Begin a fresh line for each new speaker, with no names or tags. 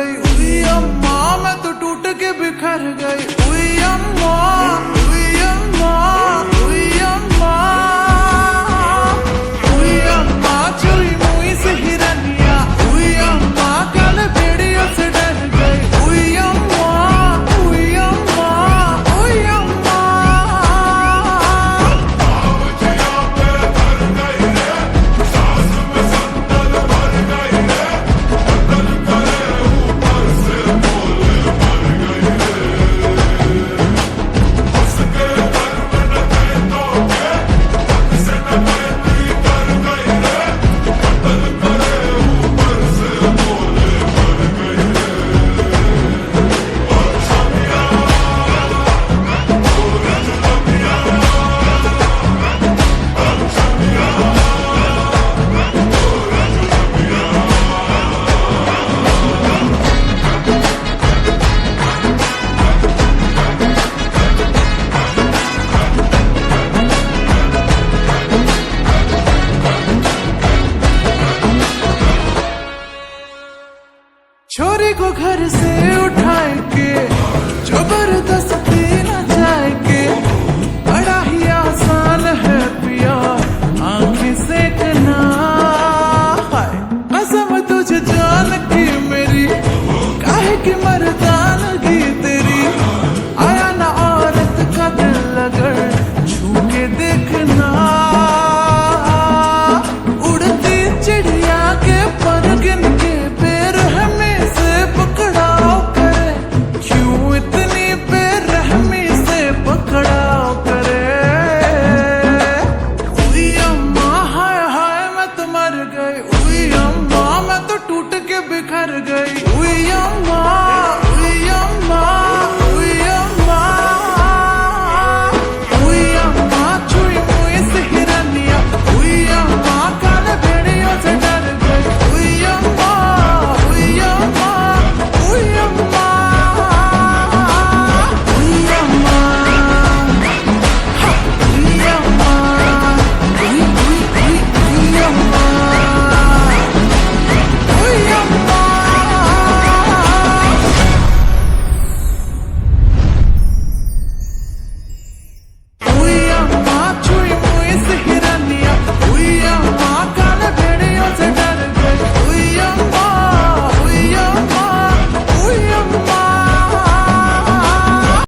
गई, उई अम्मा मैं तो टूट के बिखर गई, उई अम्मा, उई अम्मा, उई अम्मा, उई अम्मा चुई मुई से हिरनिया, उई अम्मा कल भेड़ियों से डर गई, उई अम्मा, उई अम्मा, उई अम्मा। छोरी को घर से उठाए के जबरदस्ती न जाएंगे, बड़ा ही आसान है पिया आंखें सेकना। कसम तुझे जान की मेरी काहे की मरदा